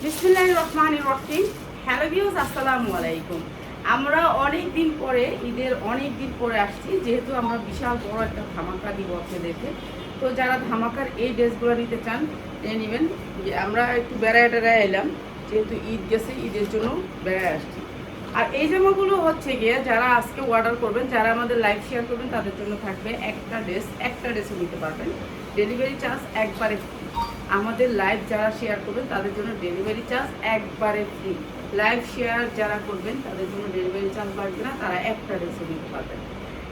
বিসমিল্লাহির রহমানির রহিম। Hello viewers, আসসালামু আলাইকুম। আমরা অনেক দিন পরে আসছি, যেহেতু আমরা বিশাল বড় একটা ধামাকা দিব আপনাদেরকে। তো যারা ধামাকার এই ড্রেসগুলো নিতে চান নিয়ে নেবেন। যে আমরা একটু বেড়ায় এলাম, যেহেতু ঈদ গেছে, ঈদের জন্য বেড়ায় আসছি। আর এই জামাগুলো হচ্ছে গিয়ে যারা আজকে অর্ডার করবেন, যারা আমাদের লাইভ শেয়ার করবেন, তাদের জন্য থাকবে একটা ড্রেসও নিতে পারবেন। ডেলিভারি চার্জ একবারে ফ্রি। আমাদের লাইভ যারা শেয়ার করবেন তাদের জন্য ডেলিভারি চার্জ একবারে ফ্রি। লাইভ শেয়ার যারা করবেন তাদের জন্য ডেলিভারি চার্জ লাগবে না, তারা একটা ড্রেসও নিতে পারবেন।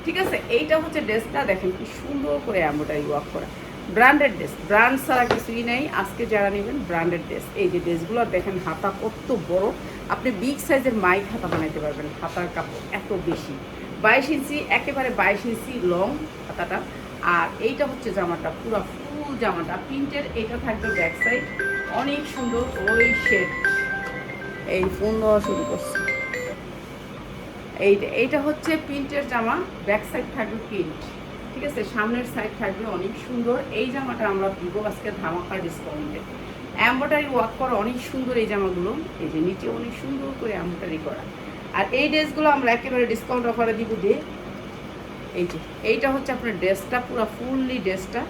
ঠিক আছে, এইটা হচ্ছে ড্রেসটা, দেখেন কি সুন্দর করে এমব্রয়ডারি ওয়ার্ক করা, ব্র্যান্ডেড ড্রেস, ব্র্যান্ড ছাড়া কিছুই নেই। আজকে যারা নেবেন ব্র্যান্ডেড ড্রেস, এই যে ড্রেসগুলো দেখেন, হাতা কত বড়, আপনি বিগ সাইজের মাইক হাতা বানাইতে পারবেন। হাতার কাপড় এত বেশি, 22 ইঞ্চি, একেবারে 22 ইঞ্চি লং হাতাটা। আর এইটা হচ্ছে জামাটা, পুরো ফুল জামাটা প্রিন্টের। এটা থাকবে ব্যাক সাইড, অনেক সুন্দর ওই শেড। এই ফোন দেওয়া শুরু করছে। এইটা হচ্ছে প্রিন্টের জামা, ব্যাক সাইড থাকবে প্রিন্ট। ঠিক আছে, সামনের সাইড থাকবে অনেক সুন্দর। এই জামাটা আমরা দিব আজকে ধামাকা ডিসকাউন্টে। এমব্রয়ডারি ওয়ার্ক করা অনেক সুন্দর এই জামাগুলো, এই যে নিচে অনেক সুন্দর করে এমব্রয়ডারি করা। আর এই ড্রেসগুলো আমরা একেবারে ডিসকাউন্ট অফারে দিব দিয়ে। এই যে এইটা হচ্ছে আপনার ড্রেসটা, পুরো ফুললি ড্রেসটা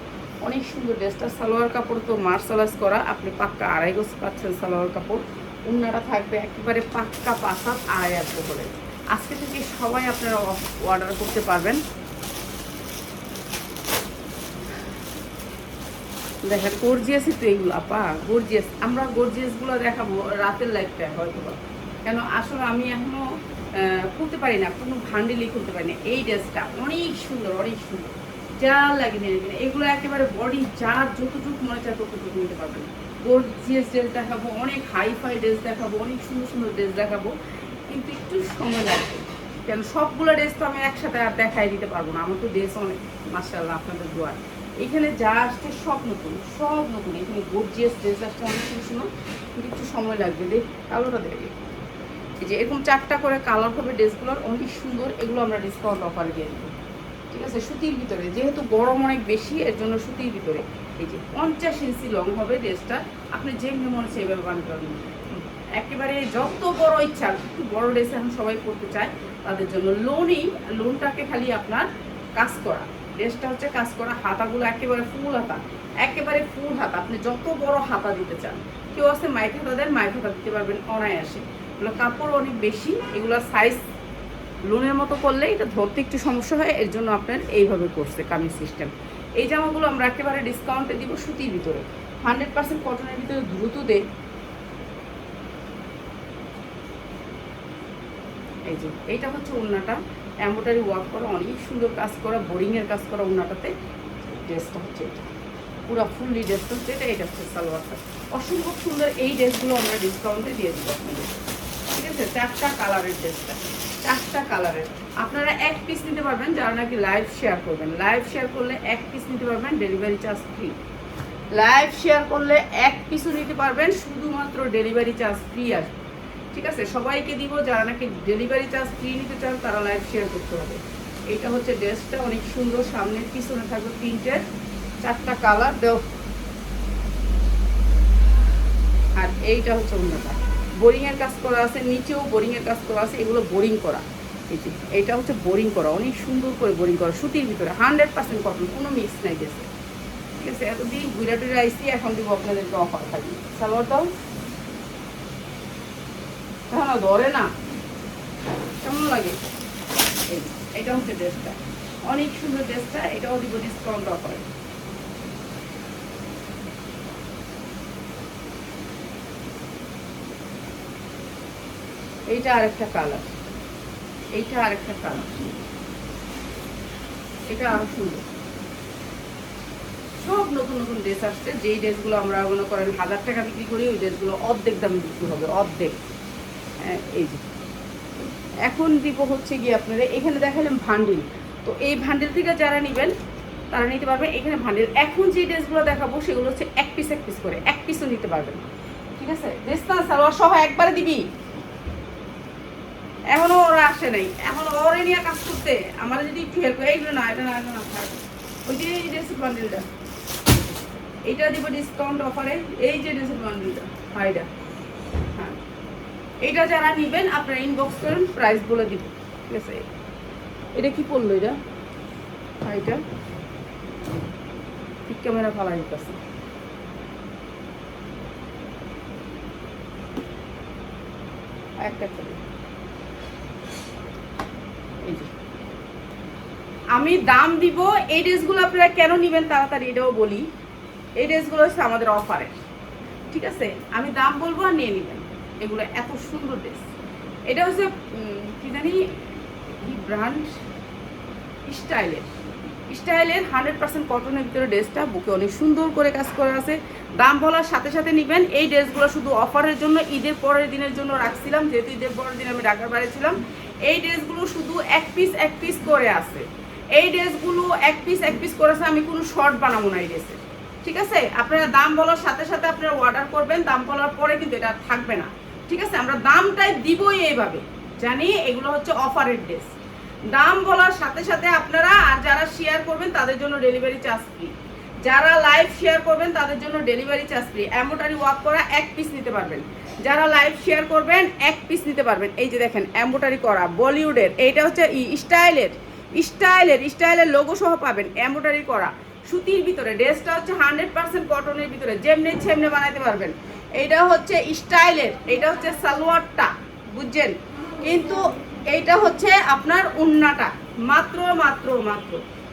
অনেক সুন্দর। ড্রেসটা সালোয়ার কাপড় তো মার্শালাইজ করা, আপনি পাক্কা 2.5 গজ পাচ্ছেন সালোয়ার কাপড়। উন্নাটা থাকবে একেবারে পাক্কা 5 হাত 2.5 হাত করে। আজকে থেকে সবাই আপনারা অর্ডার করতে পারবেন। দেখেন গর্জিয়াসই তো এইগুলো আপা, গর্জিয়াস। আমরা গর্জিয়াসগুলো দেখাবো রাতের লাইফটায় হয়তো, কেন আসলে আমি এখনো খুলতে পারি না, কোনো ভান্ডিলই খুলতে পারি না। এই ড্রেসটা অনেক সুন্দর, অনেক সুন্দর, যা লাগে নিয়ে নেবেন। এগুলো একেবারে বডি যার যতটুকু মনে চায় ততটুকু নিতে পারবেন। গর্জিয়াস ড্রেস দেখাবো, অনেক হাইফাই ড্রেস দেখাবো, অনেক সুন্দর সুন্দর ড্রেস দেখাবো, কিন্তু একটু সময় লাগবে। কেন সবগুলো ড্রেস তো আমি একসাথে আর দেখাই দিতে পারবো না। আমার তো ড্রেস অনেক, মাশাআল্লাহ, আপনাদের দোয়া। এখানে যা আসছে সব নতুন, সব নতুন। এখানে গর্জিয়াস ড্রেস আসছে অনেক সুন্দর সুন্দর, কিন্তু একটু সময় লাগবে। দেখ কালোটা দেখে, এই যে এরকম 4টা করে কালার হবে ড্রেসগুলোর, অনেক সুন্দর। এগুলো আমরা ডিসকাউন্ট অফারে দিয়ে দেবো। ঠিক আছে, সুতির ভিতরে, যেহেতু গরম অনেক বেশি, এর জন্য সুতির ভিতরে। এই যে 50 ইঞ্চি লং হবে ড্রেসটা, আপনি যেমনি মনে হচ্ছে এইভাবে বানাতে পারবেন। একেবারে যত বড় ইচ্ছা, একটু বড় ড্রেস এখন সবাই পরতে চায়, তাদের জন্য লোনটাকে খালি আপনার কাজ করা। ড্রেসটা হচ্ছে কাজ করা, হাতাগুলো একেবারে ফুল হাতা, একেবারে ফুল হাতা। আপনি যত বড় হাতা দিতে চান, কেউ আছে মাইক হাতা দেন, মাইক হাতা দিতে পারবেন অনায়াসে। এগুলো কাপড় অনেক বেশি, এগুলো সাইজ লোনের মতো করলে এটা ধরতে একটু সমস্যা হয়, এর জন্য আপনার এইভাবে করছে কামিজ সিস্টেম। এই জামাগুলো আমরা একেবারে ডিসকাউন্টে দিব, সুতির ভিতরে, 100% কটনের ভিতরে, দ্রুত দেয়। এই যে এইটা হচ্ছে ওড়নাটা, এমব্রয়ডারি ওয়ার্ক করা, অনেক সুন্দর কাজ করা, বোরিংয়ের কাজ করা ওড়নাটাতে। ড্রেসটা হচ্ছে এটা, পুরো ফুললি ড্রেসটা হচ্ছে এটা। এটা হচ্ছে সালোয়ারটা, অসম্ভব সুন্দর। এই ড্রেসগুলো আমরা ডিসকাউন্টে দিয়ে দেবো আপনাদের। ঠিক আছে, 4টা কালারের ড্রেসটা, 4টা কালারের। আপনারা 1 পিস নিতে পারবেন যারা নাকি লাইভ শেয়ার করবেন। লাইভ শেয়ার করলে 1 পিস নিতে পারবেন, delivery charge free. Live share করলে 1 পিসও নিতে পারবেন, শুধুমাত্র ডেলিভারি চার্জ ফ্রি আসবে। ঠিক আছে, সবাইকে দিব, যারা নাকি ডেলিভারি চার্জ ফ্রি নিতে চান তারা লাইভ শেয়ার করতে হবে। এইটা হচ্ছে ড্রেসটা, অনেক সুন্দর, সামনের পিছনে থাকবে প্রিন্টের, 4টা কালার দেও। আর এইটা হচ্ছে অন্যটা, বোরিংয়ের কাজ করা আছে, নিচেও বোরিংয়ের কাজ করা আছে, এগুলো বোরিং করা। এই যে এইটা হচ্ছে বোরিং করা, অনেক সুন্দর করে বোরিং করা, সুতির ভিতরে, 100% কটন, কোনো মিক্স নাই গেছে। ঠিক আছে, এতদিন ঘুরে টুরে আইসি, এখন দিব আপনাদেরকে অফার থাকবে। সালোয়ার দাও, এখন ধরে না, কেমন লাগে। এইটা হচ্ছে ড্রেসটা, অনেক সুন্দর ড্রেসটা, এটাও দিব ডিসকাউন্ট অফারে। এইটা আরেকটা কালার, এইটা আরেকটা কালার, এটা আরো সুন্দর। সব নতুন নতুন ড্রেস আসছে, যেই ড্রেসগুলো আমরা মনে করেন 1000 টাকা বিক্রি করি, ওই ড্রেসগুলো অর্ধেক দামে বিক্রি হবে, অর্ধেক। এই যে এখন দিব হচ্ছে গিয়ে আপনারা, এখানে দেখালাম ভান্ডিল, তো এই ভান্ডিল থেকে যারা নেবেন তারা নিতে পারবেন। এখানে ভান্ডিল, এখন যে ড্রেসগুলো দেখাবো সেগুলো হচ্ছে 1 পিস 1 পিস করে, 1 পিসও নিতে পারবেন। ঠিক আছে, ড্রেসটা সালোয়ার সহ একবারে দিবি। এখনো ওরা আসে নাই, এখন ওরে নিয়ে কাজ করতে আমার যদি একটু হেল্প করে। এইগুলো না, এটা না, এটা না, ওই যে এই ড্রেসের বান্ডিলটা, এইটা দিব ডিসকাউন্ট অফারে। এই যে ড্রেসের বান্ডিলটা, হাইডা এটা যারা নেবেন আপনারা ইনবক্স করেন, প্রাইস বলে দিব। ঠিক আছে, এটা কি পড়লো এটা? এটা ঠিক ক্যামেরা ফালাই দিতেছে। একটা এই যে আমি দাম দিব। এই ড্রেসগুলো আপনারা কেন নেবেন তাড়াতাড়ি এটাও বলি। এই ড্রেসগুলো হচ্ছে আমাদের অফারের, ঠিক আছে? আমি দাম বলবো আর নিয়ে নেবেন। এগুলো এত সুন্দর ড্রেস। এটা হচ্ছে কি জানি কি ব্র্যান্ড, স্টাইলের 100% কটনের ভিতরে ড্রেসটা। বুকে অনেক সুন্দর করে কাজ করা আছে। দাম বলার সাথে সাথে নেবেন। এই ড্রেসগুলো শুধু অফারের জন্য, ঈদের পরের দিনের জন্য রাখছিলাম, যেহেতু ঈদের পরের দিন আমি ঢাকার বাইরে ছিলাম। এই ড্রেসগুলো শুধু এক পিস করে আছে। এই ড্রেসগুলো এক পিস করে আছে। আমি কোনো শর্ট বানাবো না এই ড্রেসে, ঠিক আছে? আপনারা দাম বলার সাথে সাথে আপনারা অর্ডার করবেন। দাম বলার পরে কিন্তু এটা থাকবে না, ঠিক আছে? আমরা দামটাই দিবই এইভাবে, জানি এগুলো হচ্ছে অফারের ড্রেস। দাম বলার সাথে সাথে আপনারা, আর যারা শেয়ার করবেন তাদের জন্য ডেলিভারি চার্জ ফ্রি। যারা লাইভ শেয়ার করবেন তাদের জন্য delivery charge free. Embroidery work করা এক পিস নিতে পারবেন। যারা লাইভ শেয়ার করবেন এক পিস নিতে পারবেন। এই যে দেখেন এমব্রয়ডারি করা বলিউডের, এইটা হচ্ছে স্টাইলের লোগো সহ পাবেন। এমব্রয়ডারি করা সুতির ভিতরে ড্রেসটা হচ্ছে 100% কটনের ভিতরে, যেমনি সেমনি বানাইতে পারবেন। এইটা হচ্ছে স্টাইলের, এইটা হচ্ছে সালোয়ারটা, বুঝছেন? কিন্তু এইটা হচ্ছে আপনার উন্নাটা। মাত্র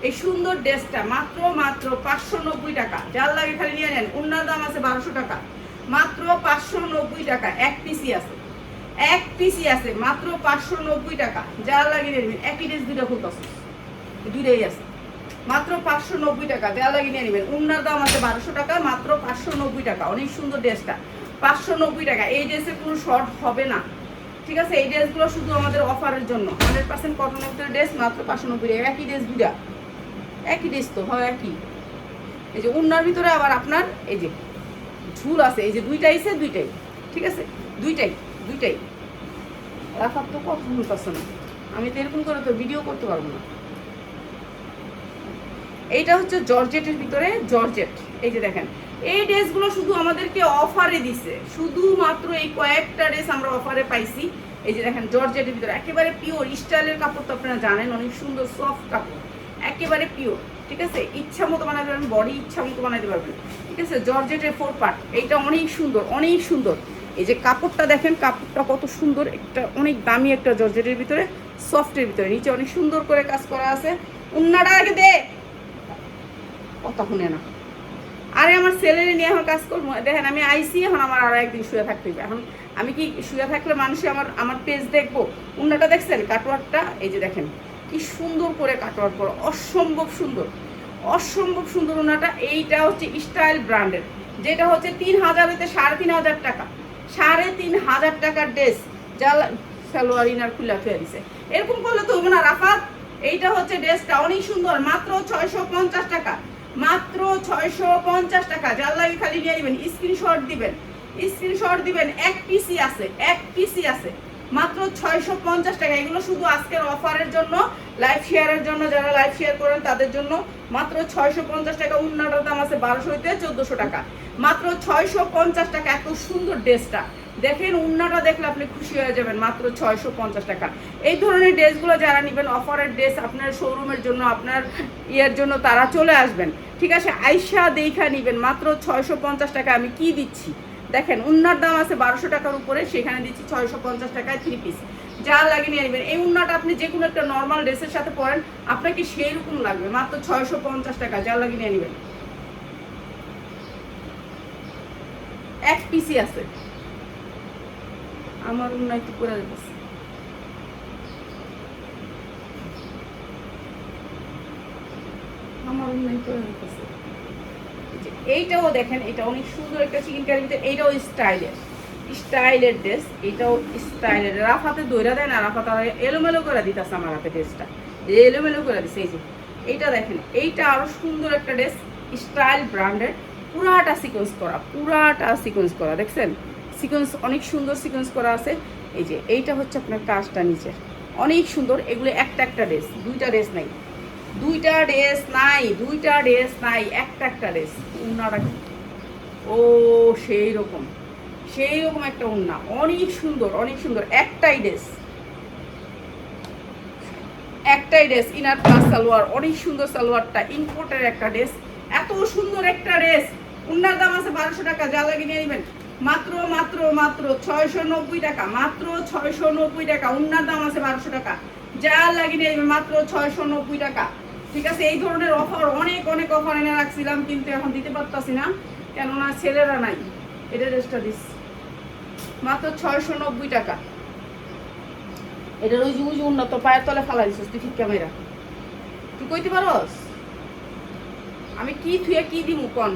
এই সুন্দর ড্রেসটা মাত্র 590 টাকা। যার লাগে খালি নিয়ে নেন। উন্নার দাম আছে 1200 টাকা, মাত্র 590 টাকা। এক পিসি আছে মাত্র 590 টাকা। যার লাগে নিয়ে নেবেন। একই ড্রেস দুইটা খুলতেছে, দুইটাই আছে মাত্র 590 টাকা। যার লাগে নিয়ে নেবেন। উন্নার দাম আছে 1200 টাকা, মাত্র 590 টাকা। অনেক সুন্দর ড্রেসটা 590 টাকা। এই ড্রেসে কোনো শর্ট হবে না, ঠিক আছে? এই ড্রেসগুলো শুধু আমাদের অফারের জন্য। 100% কটনের ভিতরে ড্রেস মাত্র 590 টাকা। একই ড্রেস দুইটা, একই ড্রেস তো হয় একই। এই যে উন্নার ভিতরে আবার আপনার এই যে ঝুল আছে, এই যে দুইটাই, ঠিক আছে? দুইটাই রাখার তো কত ঝুল আছে না। আমি তো এরকম করে তো ভিডিও করতে পারবো না। এইটা হচ্ছে জর্জেটের ভিতরে, জর্জেট। এই যে দেখেন এই ড্রেসগুলো শুধু আমাদেরকে অফারে দিছে। শুধুমাত্র এই কয়েকটা ড্রেস আমরা অফারে পাইছি। এই যে দেখেন জর্জেটের ভিতরে একেবারে পিওর স্টাইলের কাপড়, তো আপনারা জানেন অনেক সুন্দর সফট কাপড়, একেবারে পিওর, ঠিক আছে? ইচ্ছা মতো বানাতে পারবেন, বডি ইচ্ছা মতো বানাতে পারবেন, ঠিক আছে? জর্জেটের 4 পার্ট। এইটা অনেক সুন্দর। এই যে কাপড়টা দেখেন, কাপড়টা কত সুন্দর। একটা অনেক দামি একটা জর্জেটের ভিতরে, সফটের ভিতরে, নিচে অনেক সুন্দর করে কাজ করা আছে। উন্নাটা আগে দে, কথা শুনে না। আরে আমার ছেলেরে নিয়ে এখন কাজ করবো। দেখেন আমি আইসি, এখন আমার আরো একদিন শুয়ে থাকতে হবে। এখন আমি কি শুয়ে থাকলে মানুষে আমার পেজ দেখবো? উন্নাটা দেখছেন কাটওয়ার্কটা? এই যে দেখেন কি সুন্দর করে কাটওয়ার্ক করা, অসম্ভব সুন্দর উন্নাটা। এইটা হচ্ছে স্টাইল ব্র্যান্ডের, যেটা হচ্ছে 3000 হইতে 3500 টাকা। 3500 টাকার ড্রেস, যা সালোয়ার ইনার খুলে ফেলে দিছে। এরকম করলে তো হবে না রাফাত। এইটা হচ্ছে ড্রেসটা অনেক সুন্দর, মাত্র 650 টাকা, মাত্র 650 টাকা। যার লাগে খালি নিয়ে নেবেন, স্ক্রিনশট দিবেন। এক পিসি আছে মাত্র 650 টাকা। এগুলো শুধু আজকের অফারের জন্য, লাইভ শেয়ারের জন্য। যারা লাইভ শেয়ার করেন তাদের জন্য মাত্র 650 টাকা। উন্নাটার দাম আছে 1200 হইতে 1400 টাকা, মাত্র 650 টাকা। এত সুন্দর ড্রেসটা দেখেন, উন্নাটা দেখলে আপনি খুশি হয়ে যাবেন। মাত্র 650 টাকা। এই ধরনের ড্রেসগুলো যারা নেবেন, অফারের ড্রেস আপনার শোরুমের জন্য, আপনার ইয়ের জন্য, তারা চলে আসবেন, ঠিক আছে? আইসা দেখা নেবেন। মাত্র 650 টাকা আমি কি দিচ্ছি দেখেন। উন্নার দাম আছে 1200 টাকার উপরে, সেখানে দিচ্ছি 650 টাকায় 3 পিস। যা লাগে নিয়ে নেবেন। এই উন্নাটা আপনি যে কোনো একটা নর্মাল ড্রেসের সাথে পরেন, আপনাকে সেই রকম লাগবে। মাত্র 650 টাকা। যা লাগে নিয়ে নেবেন। এক পিসি আছে। আমার উন্না একটু করে দিতেছে। এইটাও দেখেন, এটা অনেক সুন্দর একটা চিকেন কারিতে। এইটাও স্টাইলের ড্রেস, এটাও স্টাইলের। রাফাতে দইরা দেয় না, রাফাতে এলোমেলো করে দিতেছে আমার হাতে ড্রেসটা, এলোমেলো করে দিচ্ছে। এই যে এইটা দেখেন, এইটা আরো সুন্দর একটা ড্রেস, স্টাইল ব্র্যান্ডের। পুরাটা সিকোয়েন্স করা দেখছেন? সিকোয়েন্স অনেক সুন্দর সিকোয়েন্স করা আছে। এই যে এইটা হচ্ছে আপনার কাজটা নিচে অনেক সুন্দর। এগুলো একটা ড্রেস, দুইটা ড্রেস নাই, একটা ড্রেস। উনারা ও সেই রকম সেই রকম একটা ওড়না, অনেক সুন্দর অনেক সুন্দর। একটাই ড্রেস ইনার প্লাস সালোয়ার, অনেক সুন্দর সালোয়ারটা, ইম্পোর্টের একটা ড্রেস, এত সুন্দর একটা ড্রেস। ওড়নার দাম আছে 1200 টাকা, যা লাগে নিয়ে নেবেন মাত্র মাত্র মাত্র 690 টাকা, মাত্র 690 টাকা। ওড়নার দাম আছে 1200 টাকা, যা লাগে নিয়ে নেবেন মাত্র 690 টাকা। ঠিক আছে, এই ধরনের অফার অনেক অনেক অফার এনে রাখছিলাম, কিন্তু এখন দিতে পারতাছি না, কেননা ছেলেরা নাই। এটা ড্রেসটা দিস মাত্র 690 টাকা। এটার ওই যে উন্নত পায়ের তলে ফালা দিছিস তুই, ঠিক ক্যামেরা তুই কইতে পারস আমি কি থুয়ে কি দিমু কন?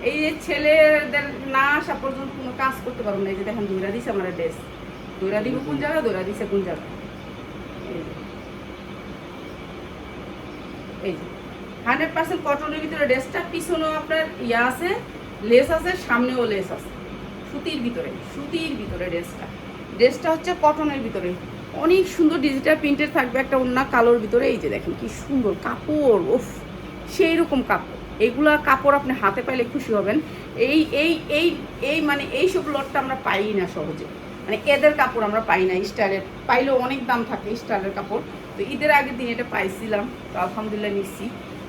এই যে ছেলেদের না আসা পর্যন্ত কোনো কাজ করতে পারবো না। এই যে দেখেন দৌড়া দিছে আমার ড্রেস, দৌড়া দিব কোন জায়গায়, দৌড়া দিছে কোন জায়গায়। এই যে 100% কটনের ভিতরে ড্রেসটা, পিছনেও আপনার ইয়া আছে, লেস আছে, সামনেও লেস আছে, সুতির ভিতরে ড্রেসটা হচ্ছে কটনের ভিতরে, অনেক সুন্দর ডিজিটাল প্রিন্টের থাকবে একটা ওড়না কালোর ভিতরে। এই যে দেখেন কি সুন্দর কাপড়, ওফ সেই রকম কাপড়। এইগুলা কাপড় আপনি হাতে পাইলে খুশি হবেন। এই এই এই এই মানে এইসব লটটা আমরা পাই না সহজে, মানে এদের কাপড় আমরা পাই না স্টাইলের, পাইলেও অনেক দাম থাকে স্টাইলের কাপড়। তো ঈদের আগের দিন এটা পাইছিলাম, তো আলহামদুলিল্লাহ নিচ্ছি।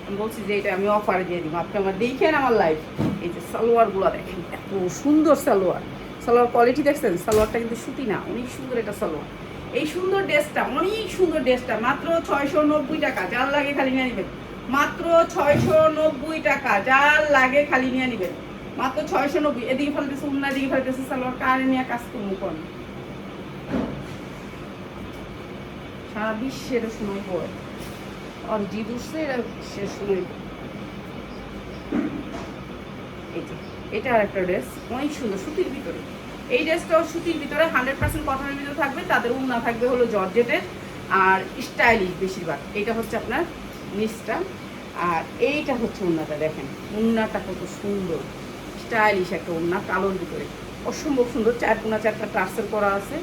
আমি বলছি যে এটা আমি অফারে দিয়ে দিব, আপনি আমার দেখেন আমার লাইফ। এই যে সালোয়ারগুলো দেখেন এত সুন্দর সালোয়ার কোয়ালিটি দেখছেন, সালোয়ারটা কিন্তু সুতি না, অনেক সুন্দর একটা সালোয়ার। এই সুন্দর ড্রেসটা, অনেক সুন্দর ড্রেসটা মাত্র 690 টাকা, যার লাগে খালি নিয়ে নেবেন মাত্র 690 টাকা, যার লাগে খালি নিয়ে নেবেন মাত্র 690। এদিকে ফেলতেছে উন্না, দিকে ফেলতেছে সালোয়ার, কারে নিয়ে কাজ করবো কোন? সারা বিশ্বের সময় পর আর জিদুসে এরা শেষ সময়। এই যে এটা আর একটা ড্রেস, অনেক সুন্দর সুতির ভিতরে। এই ড্রেসটাও সুতির ভিতরে 100% কটনের ভিতরে থাকবে, তাদের উন্না থাকবে হলো জর্জেটের আর স্টাইলিশ বেশিরভাগ। এটা হচ্ছে আপনার নিচটা, আর এইটা হচ্ছে উন্নাটা। দেখেন উন্নাটা কত সুন্দর, স্টাইলিশ একটা উন্না কালোর ভিতরে, অসম্ভব সুন্দর। 4/4 টার্সেল করা আছে।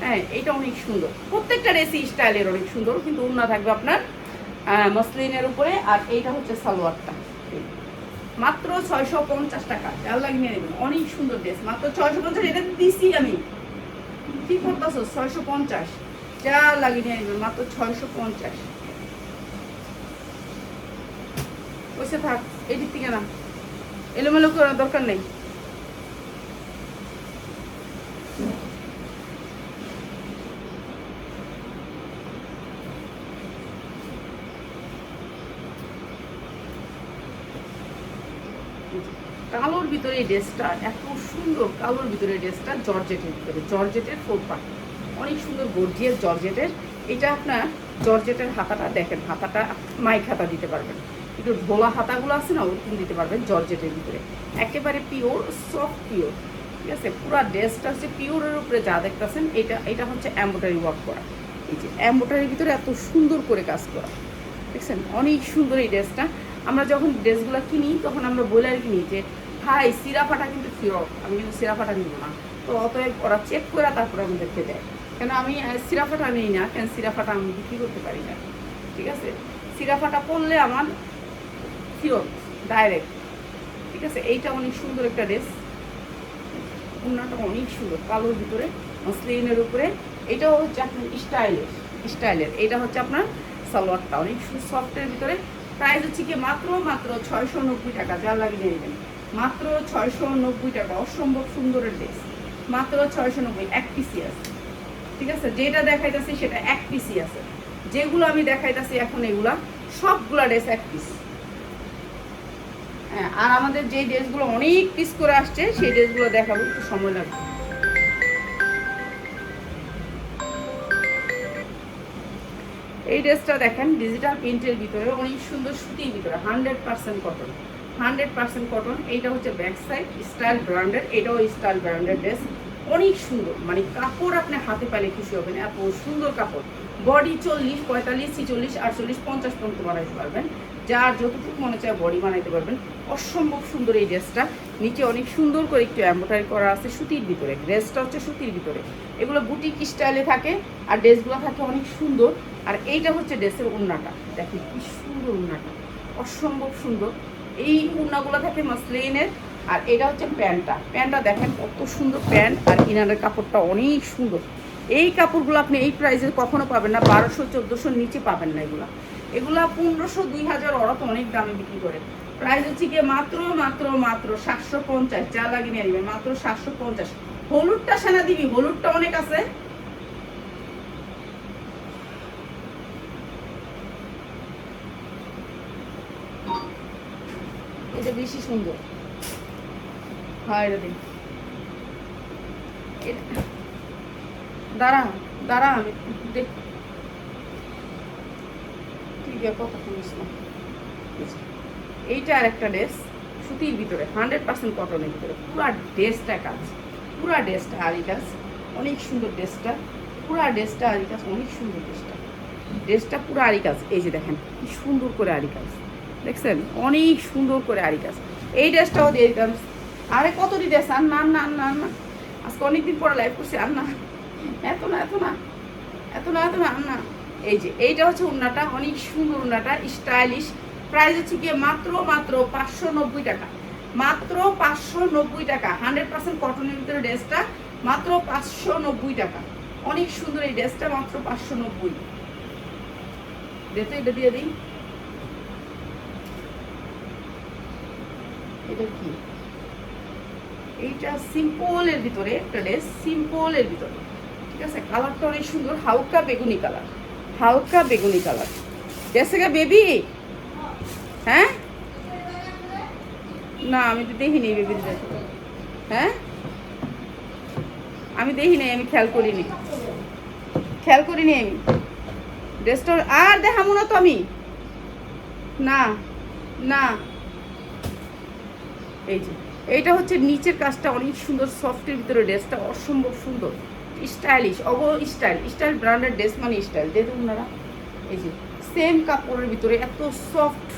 হ্যাঁ, এটা অনেক সুন্দর, প্রত্যেকটা ড্রেসই স্টাইলের অনেক সুন্দর, কিন্তু উন্না থাকবে আপনার মসলিনের উপরে। আর এইটা হচ্ছে সালোয়ারটা, মাত্র 650 টাকা, যার লাগে নিয়ে নেবেন। অনেক সুন্দর ড্রেস, মাত্র 650। এটা দিছি আমি, কি করতেছ? 650, যার লাগে নিয়ে নেবেন মাত্র 650। বসে থাক, এই দিক থেকে না, এলোমেলো করার দরকার নেই। কালোর ভিতরে এই ড্রেসটা এত সুন্দর, কালোর ভিতরে ড্রেসটা জর্জেটের ভিতরে, জর্জেটের 4 পার্ট, অনেক সুন্দর গর্জিয়াস জর্জেটের। এটা আপনার জর্জেটের হাতাটা দেখেন, হাতাটা মাইক হাতা দিতে পারবেন, একটু ঢোলা হাতাগুলো আছে না ওরকম দিতে পারবেন জর্জেটের ভিতরে, একেবারে পিওর সফট পিওর। ঠিক আছে, পুরো ড্রেসটা হচ্ছে পিওরের উপরে যা দেখতেছেন, এটা হচ্ছে এমব্রয়ডারি ওয়ার্ক করা। এই যে এমব্রয়ডারির ভিতরে এত সুন্দর করে কাজ করা, দেখছেন অনেক সুন্দর এই ড্রেসটা। আমরা যখন ড্রেসগুলো কিনি তখন আমরা বলে আর কিনি যে ভাই সিরাফাটা কিন্তু ফিরত, আমি কিন্তু সিরাফাটা নিব না। তো অতএব ওরা চেক করে তারপরে আমাদেরকে দেয়, কেন আমি সিরাফাটা নিই না, কেন সিরাফাটা আমি বিক্রি করতে পারি না। ঠিক আছে, সিরাফাটা পরলে আমার ফিরত ডাইরেক্ট। ঠিক আছে, এইটা অনেক সুন্দর একটা ড্রেস, ওড়নাটা অনেক সুন্দর কালোর ভিতরে মসলিনের উপরে। এটাও হচ্ছে আপনার স্টাইলের। এটা হচ্ছে আপনার সালোয়ারটা অনেক সফটের ভিতরে। প্রাইস হচ্ছে কি মাত্র 690 টাকা, যা লাগিয়ে নেবেন মাত্র 690 টাকা। অসম্ভব সুন্দরের ড্রেস, মাত্র 690, এক পিসি আছে। ঠিক আছে, যেটা দেখাইতেছি সেটা এক পিসি আছে, যেগুলো আমি দেখাইতেছি এখন এগুলা সবগুলা ড্রেস এক পিস। হ্যাঁ, আর আমাদের যে ড্রেসগুলো অনেক পিস করে আসছে সেই ড্রেসগুলো দেখাবো, একটু সময় লাগবে। এই ড্রেসটা দেখেন ডিজিটাল প্রিন্টের ভিতরে, অনেক সুন্দর সুতির ভিতরে, 100% কটন, 100% কটন। এইটা হচ্ছে ব্যাক সাইড, স্টাইল ব্র্যান্ডের, এটাও স্টাইল ব্র্যান্ডের ড্রেস, অনেক সুন্দর। মানে কাপড় আপনি হাতে পাইলে খুশি হবেন, এত সুন্দর কাপড়। বডি 40, 45, 46, 48, 50 পর্যন্ত বানাইতে পারবেন, যার যতটুকু মনে চায় বডি বানাইতে পারবেন। অসম্ভব সুন্দর এই ড্রেসটা, নিচে অনেক সুন্দর করে একটু এমব্রয়ডারি করা আছে সুতির ভিতরে। ড্রেসটা হচ্ছে সুতির ভিতরে, এগুলো বুটিক স্টাইলে থাকে, আর ড্রেসগুলো থাকে অনেক সুন্দর। আর এইটা হচ্ছে ড্রেসের ওড়নাটা, দেখেন কি সুন্দর ওড়নাটা, অসম্ভব সুন্দর। এই ওড়নাগুলো থাকে মসলিনের, আর এটা হচ্ছে প্যান্টটা দেখেন কত সুন্দর প্যান্ট, আর ইনারের কাপড়টা অনেক সুন্দর। এই কাপড়গুলো আপনি এই প্রাইসে কখনো পাবেন না, 1200-1400 নিচে পাবেন না। এগুলা 1500-2000, ওরা তো অনেক দামে বিক্রি করে। প্রাইস হচ্ছে গিয়ে মাত্র মাত্র মাত্র 750, যা লাগিয়ে নিয়ে নেবেন মাত্র 750। হলুদটা সেনা দিবি, হলুদটা অনেক আছে। এটা বেশি সুন্দর, হ্যাঁ এটা দিন। দাঁড়া দাঁড়া আমি দেখ, ঠিক আছে কথা শুনিস না। এইটা আর একটা ড্রেস সুতির ভিতরে 100% কটনের ভিতরে, পুরা ড্রেসটা কাজ, পুরা ড্রেসটা আরি কাজ, অনেক সুন্দর ড্রেসটা, পুরা ড্রেসটা আরি কাজ, অনেক সুন্দর ড্রেসটা পুরো আরি কাজ। এই যে দেখেন কি সুন্দর করে আরি কাজ, দেখছেন অনেক সুন্দর করে আরি কাজ। এই ড্রেসটাও দিয়ে দিতাম। আরে কতটি ড্রেস, আর না না না না, আজকে অনেকদিন পরে লাইভ করছি, আর না এত না এত না এত না এত না আর না। এই যে এইটা হচ্ছে উন্নাটা, অনেক সুন্দর উন্নাটা, স্টাইলিশ। প্রাইস হচ্ছে গিয়ে মাত্র মাত্র 590 টাকা, মাত্র 590 টাকা। 100% কটনের ভিতরে ড্রেসটা মাত্র 590 টাকা, অনেক সুন্দর এই ড্রেসটা, মাত্র 590। এটা দিয়ে দিই। এটা কি, এইটা সিম্পলের ভিতরে একটা ড্রেস, সিম্পলের ভিতরে, ঠিক আছে। কালারটা অনেক সুন্দর, হালকা বেগুনি কালার, হালকা বেগুনি কালার। জেসিকা বেবি, হ্যাঁ না আমি তো দেখিনি বেবির ড্রেস, হ্যাঁ আমি দেখি নাই, আমি খেয়াল করিনি আমি ড্রেসটা। আর দেখাবো না তো আমি, না না। এই যে এইটা হচ্ছে নিচের কাজটা অনেক সুন্দর, সফটের ভিতরে ড্রেসটা অসম্ভব সুন্দর, স্টাইলিশ, স্টাইল ব্র্যান্ডের ড্রেস মানে স্টাইল। দেখুন আপনারা, এই যে সেম কাপড়ের ভিতরে এত সফট,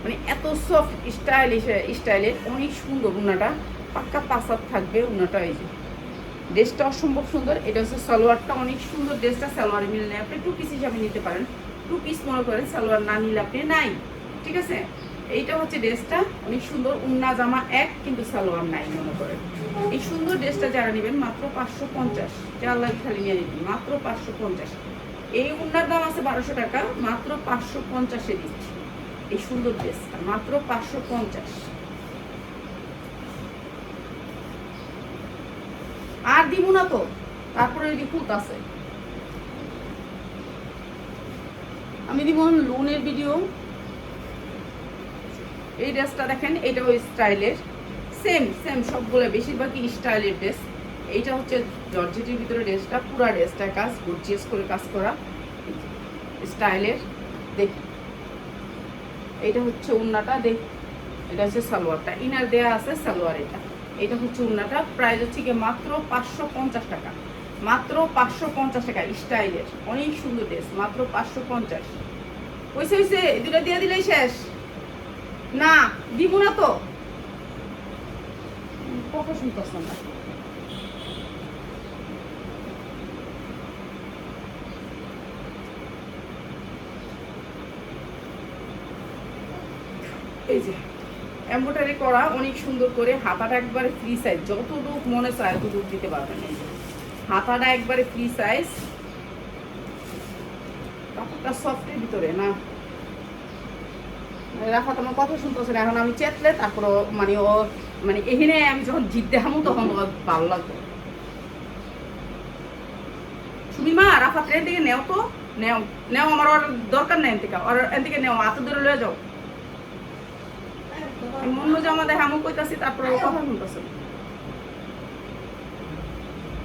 মানে এত সফট স্টাইলের অনেক সুন্দর উনাটা, পাক্কা পাসার থাকবে উনাটা। এই যে ড্রেসটা অসম্ভব সুন্দর। এটা হচ্ছে সালোয়ারটা অনেক সুন্দর, ড্রেসটা সালোয়ার মিললে আপনি 2 পিস হিসাবে নিতে পারেন, 2 পিস মনে করেন, সালোয়ার না নিলে আপনি নাই, ঠিক আছে। এইটা হচ্ছে ড্রেসটা অনেক সুন্দর, উন্না জামা এক, কিন্তু সালোয়ার নাই মনে করেন। এই সুন্দর ড্রেসটা যারা নেবেন মাত্র 550, যার লাগে খালি নিয়ে নিবেন মাত্র 550। এই উন্নার দাম আছে 1200 টাকা, মাত্র 550-এ দিচ্ছি এই সুন্দর ড্রেসটা, মাত্র 550। আর দিব না তো, তারপরে যদি ফুট আছে আমি দিব লোনের ভিডিও। এই ড্রেসটা দেখেন, এটা ওই স্টাইলের, সেম সবগুলো বেশিরভাগই স্টাইলের ড্রেস। এইটা হচ্ছে জর্জেটের ভিতরে ড্রেসটা, পুরা ড্রেসটা কাজ গর্জিয়াস করে কাজ করা স্টাইলের। দেখ এইটা হচ্ছে উন্নাটা, দেখ এটা হচ্ছে সালোয়ারটা, ইনার দেয়া আছে সালোয়ার। এটা হচ্ছে উন্নাটা, প্রাইস হচ্ছে কি মাত্র 550 টাকা, মাত্র 550 টাকা। স্টাইলের অনেক সুন্দর ড্রেস, মাত্র 550। হয়েছে দুটা দিয়ে দিলেই শেষ, না দিব না তো, কথা শুনতেছ না। এই যে এমব্রয়ডারি করা অনেক সুন্দর করে, হাতাটা একবারে ফ্রি সাইজ, যতটুক মনে চায় ততটুক দিতে পারবেন। এই যে হাতাটা একবারে ফ্রি সাইজ, কাপড়টা সফটের ভিতরে না। রাফা তোমার কথা শুনতেছে না, এখন আমি চেতলে তারপর মানে ও মানে এখানে আমি যখন জিত দেখামো তখন ভালো লাগবে। সুমিমা রাফা ট্রেন থেকে নেও তো, নেও আমার ওর দরকার নেই, এন থেকে ওর এন থেকে নেও, হাতে ধরে লয়ে যাও। মন জামা দেখামো কইতাছি, তারপর ও কথা শুনতেছে।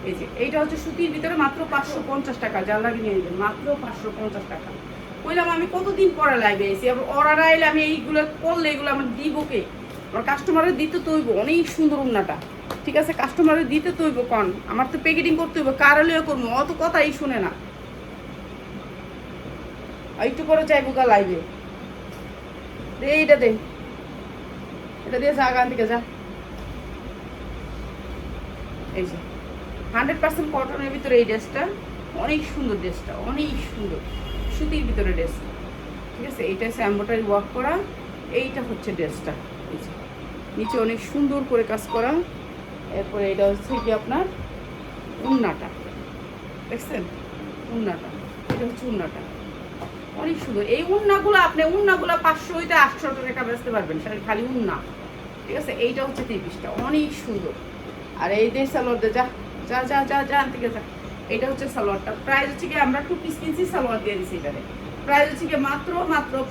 এই যে এইটা হচ্ছে সুতির ভিতরে, মাত্র 550 টাকা, যার লাগে নিয়ে নেবেন মাত্র 550 টাকা। বললাম আমি কতদিন পরে লাইভে এসেছি, আবার অর্ডার আইলে আমি এইগুলো করলে এগুলো আমার দিব কে? আমার কাস্টমারের দিতে তৈব, অনেক সুন্দর উন্নাটা, ঠিক আছে, কাস্টমারের দিতে তৈব, কন আমার তো প্যাকেটিং করতে হইব, কারলেও করবো, অত কথাই শুনে না। একটু পরে চাইবো গা লাইভে, এইটা দে, এটা দিয়ে যা গান থেকে যা। এই যে 100% কটনের ভিতরে এই ড্রেসটা অনেক সুন্দর, ড্রেসটা অনেক সুন্দর, সুতির ভিতরে ড্রেস, ঠিক আছে। এইটা হচ্ছে এমব্রয়ডারি ওয়ার্ক করা, এইটা হচ্ছে ড্রেসটা। এই যে নিচে অনেক সুন্দর করে কাজ করা। এরপরে এটা হচ্ছে কি আপনার উন্নাটা, দেখছেন উন্নাটা, এটা হচ্ছে উন্নাটা অনেক সুন্দর। এই উন্নাগুলো আপনি উন্নাগুলো 500 হইতে 800 টাকা বেচতে পারবেন, সেটা খালি উন্না, ঠিক আছে। এইটা হচ্ছে 3 পিসটা অনেক সুন্দর। আর এই যে সালোয়ারটা যা যা যা যা যা থেকে যা, এটা হচ্ছে সালোয়ারটা। প্রাইস হচ্ছে কি আমরা 2 পিস কিনছি, সালোয়ার দিয়ে দিচ্ছি এটারে। প্রাইস হচ্ছে কি মাত্র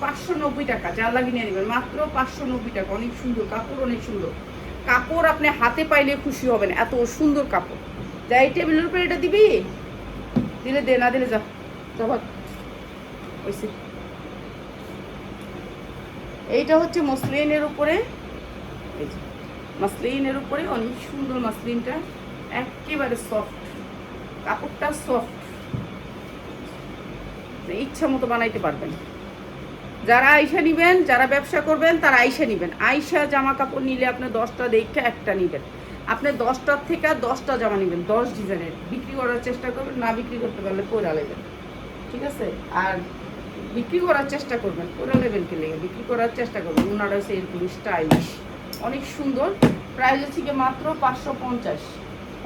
590 টাকা, যা লাগিয়ে নিয়ে নেবেন মাত্র 590 টাকা। অনেক সুন্দর কাপড়, অনেক সুন্দর কাপড়, আপনি হাতে পাইলে খুশি হবেন, এত সুন্দর কাপড়। যা এই টেবিলের উপরে এটা দিবি, দিলে দে, না দিলে যা যা। এইটা হচ্ছে মসলিনের উপরে, এই যে মসলিনের উপরে অনেক সুন্দর, মসলিনটা একেবারে সফট, কাপড়টা সফট, ইচ্ছা মতো বানাইতে পারবেন। যারা আইসা নিবেন, যারা ব্যবসা করবেন তারা আইসা নিবেন। আইসা জামা কাপড় নিলে আপনি 10টা দেখে একটা নিবেন, আপনি 10টার থেকে 10টা জামা নেবেন, 10 ডিজাইনের। বিক্রি করার চেষ্টা করবেন, না বিক্রি করতে পারলে পয়রা নেবেন, ঠিক আছে। আর বিক্রি করার চেষ্টা করবেন, পয়রা নেবেন কি লেগে, বিক্রি করার চেষ্টা করবেন। ওনারা হচ্ছে এরকম স্টাইলিশ, অনেক সুন্দর। প্রাইস হচ্ছে কি মাত্র 550।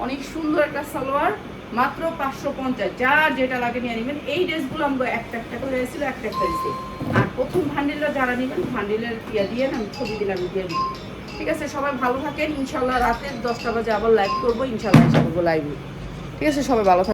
অনেক সুন্দর একটা সালোয়ার, মাত্র 550। যার যেটা লাগে নিয়ে নেবেন। এই ড্রেসগুলো আমরা একটা একটা করে এসেছিল, একটা একটা দিচ্ছি। আর প্রথম ভান্ডিলটা যারা নেবেন, ভান্ডিলের ইয়া দিয়ে আমি ছবি দিলাম, দিয়ে দিই, ঠিক আছে। সবাই ভালো থাকেন। ইনশাল্লাহ রাতের 10টা বাজে আবার লাইভ করবো, ইনশাল্লাহ এসে করবো লাইভে, ঠিক আছে। সবাই ভালো থাকেন।